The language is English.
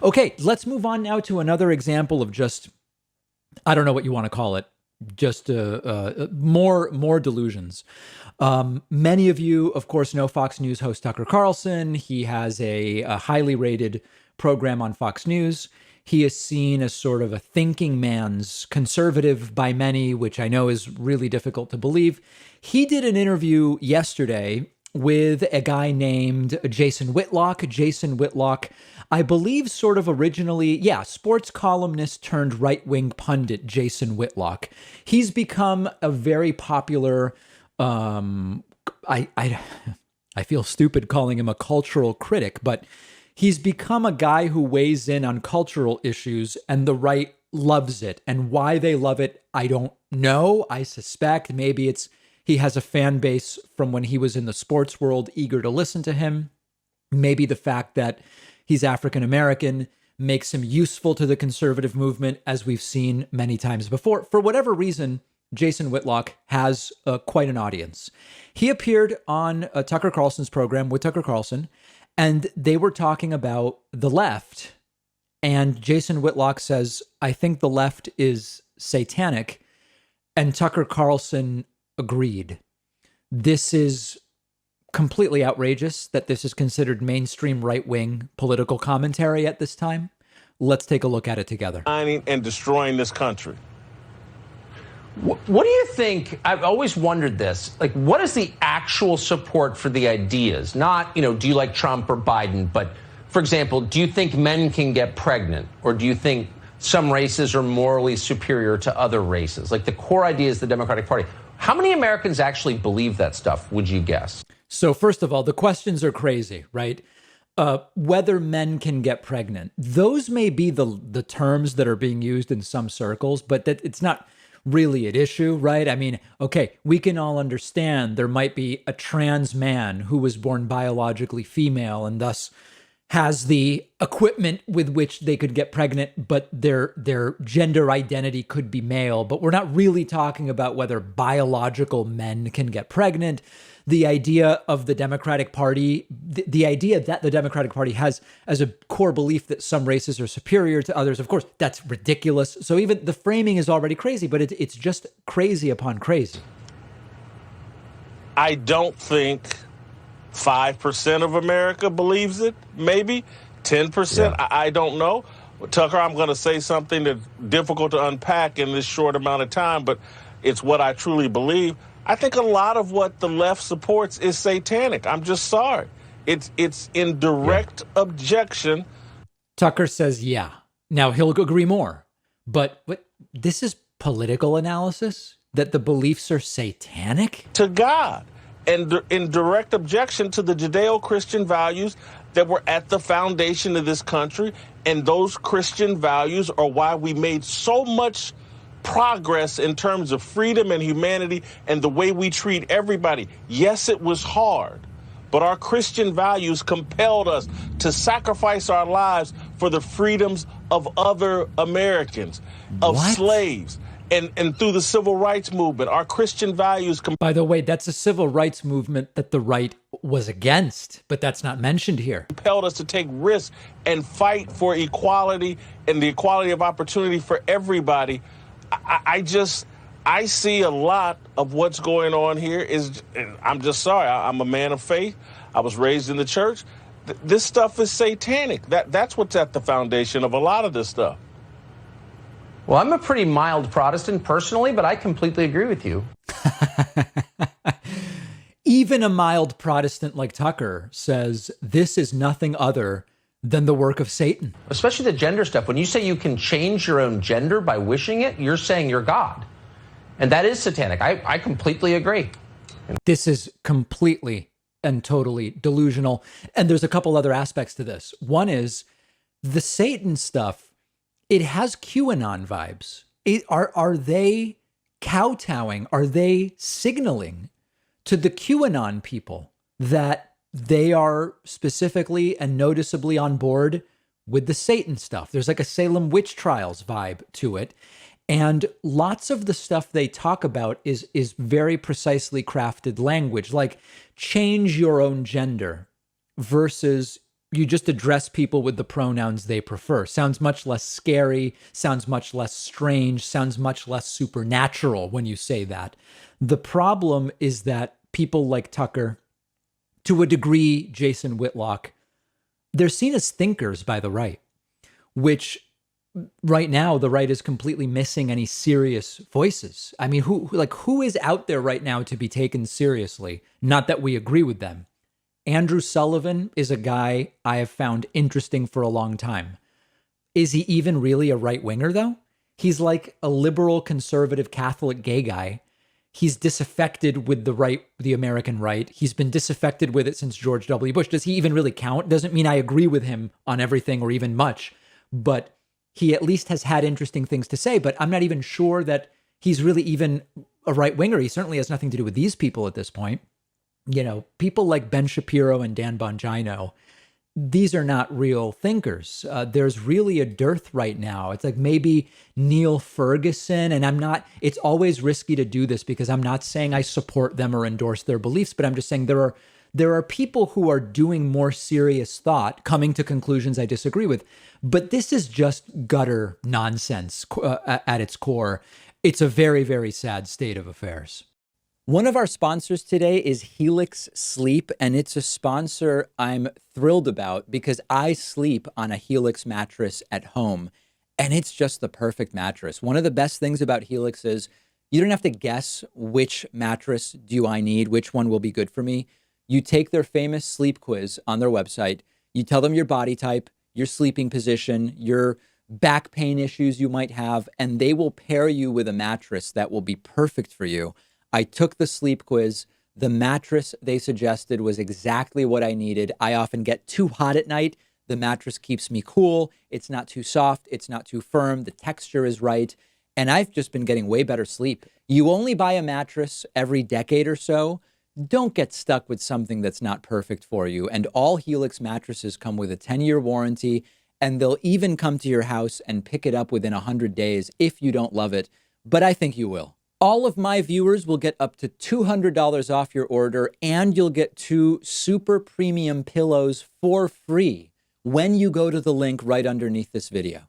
Okay, let's move on now to another example of just, I don't know what you want to call it, just more delusions. Many of you, of course, know Fox News host Tucker Carlson. He has a highly rated program on Fox News. He is seen as sort of a thinking man's conservative by many, which I know is really difficult to believe. He did an interview yesterday with a guy named Jason Whitlock. Jason Whitlock, I believe, sort of originally, sports columnist turned right-wing pundit, Jason Whitlock. He's become a very popular, I feel stupid calling him a cultural critic, but he's become a guy who weighs in on cultural issues, and the right loves it. And why they love it, I don't know. I suspect maybe it's he has a fan base from when he was in the sports world eager to listen to him. Maybe the fact that he's African American makes him useful to the conservative movement, as we've seen many times before. For whatever reason, Jason Whitlock has quite an audience. He appeared on Tucker Carlson's program with Tucker Carlson, and they were talking about the left. And Jason Whitlock says, I think the left is satanic. And Tucker Carlson agreed. This is completely outrageous that this is considered mainstream right-wing political commentary at this time. Let's take a look at it together. And destroying this country. What do you think? I've always wondered this. Like, what is the actual support for the ideas? Not, do you like Trump or Biden? But, for example, do you think men can get pregnant? Or do you think some races are morally superior to other races? Like, the core idea is the Democratic Party. How many Americans actually believe that stuff, would you guess? So first of all, the questions are crazy, right? Whether men can get pregnant. Those may be the terms that are being used in some circles, but that it's not really at issue, right? I mean, okay, we can all understand there might be a trans man who was born biologically female and thus has the equipment with which they could get pregnant, but their gender identity could be male. But we're not really talking about whether biological men can get pregnant. The idea of the Democratic Party, the idea that the Democratic Party has as a core belief that some races are superior to others, of course, that's ridiculous. So even the framing is already crazy, but it's just crazy upon crazy. I don't think 5% of America believes it, maybe 10%. Yeah. I don't know. Tucker, I'm going to say something that's difficult to unpack in this short amount of time, but it's what I truly believe. I think a lot of what the left supports is satanic. I'm just sorry. It's in direct objection. Tucker says, yeah. Now, he'll agree more. But this is political analysis? That the beliefs are satanic? To God. And in direct objection to the Judeo-Christian values that were at the foundation of this country. And those Christian values are why we made so much progress in terms of freedom and humanity and the way we treat everybody. Yes, it was hard, but our Christian values compelled us to sacrifice our lives for the freedoms of other Americans, of slaves. And through the civil rights movement, our Christian values... By the way, that's a civil rights movement that the right was against, but that's not mentioned here. ...compelled us to take risks and fight for equality and the equality of opportunity for everybody. I see a lot of what's going on here is... I'm just sorry. I'm a man of faith. I was raised in the church. This stuff is satanic. That's what's at the foundation of a lot of this stuff. Well, I'm a pretty mild Protestant personally, but I completely agree with you. Even a mild Protestant like Tucker says this is nothing other than the work of Satan. Especially the gender stuff. When you say you can change your own gender by wishing it, you're saying you're God. And that is satanic. I completely agree. This is completely and totally delusional. And there's a couple other aspects to this. One is the Satan stuff. It has QAnon vibes. Are they kowtowing? Are they signaling to the QAnon people that they are specifically and noticeably on board with the Satan stuff? There's like a Salem witch trials vibe to it. And lots of the stuff they talk about is very precisely crafted language, like change your own gender versus you just address people with the pronouns they prefer. Sounds much less scary, sounds much less strange, sounds much less supernatural when you say that. The problem is that people like Tucker, to a degree, Jason Whitlock, they're seen as thinkers by the right, which right now the right is completely missing any serious voices. I mean, who is out there right now to be taken seriously? Not that we agree with them. Andrew Sullivan is a guy I have found interesting for a long time. Is he even really a right-winger, though? He's like a liberal, conservative, Catholic gay guy. He's disaffected with the American right. He's been disaffected with it since George W. Bush. Does he even really count? Doesn't mean I agree with him on everything or even much, but he at least has had interesting things to say. But I'm not even sure that he's really even a right-winger. He certainly has nothing to do with these people at this point. You know, people like Ben Shapiro and Dan Bongino, these are not real thinkers. There's really a dearth right now. It's like maybe Neil Ferguson, and it's always risky to do this because I'm not saying I support them or endorse their beliefs, but I'm just saying there are people who are doing more serious thought, coming to conclusions I disagree with. But this is just gutter nonsense at its core. It's a very, very sad state of affairs. One of our sponsors today is Helix Sleep, and it's a sponsor I'm thrilled about because I sleep on a Helix mattress at home, and it's just the perfect mattress. One of the best things about Helix is you don't have to guess which mattress do I need, which one will be good for me. You take their famous sleep quiz on their website, you tell them your body type, your sleeping position, your back pain issues you might have, and they will pair you with a mattress that will be perfect for you. I took the sleep quiz. The mattress they suggested was exactly what I needed. I often get too hot at night. The mattress keeps me cool. It's not too soft. It's not too firm. The texture is right. And I've just been getting way better sleep. You only buy a mattress every decade or so. Don't get stuck with something that's not perfect for you. And all Helix mattresses come with a 10-year warranty, and they'll even come to your house and pick it up within 100 days if you don't love it. But I think you will. All of my viewers will get up to $200 off your order, and you'll get 2 super premium pillows for free when you go to the link right underneath this video.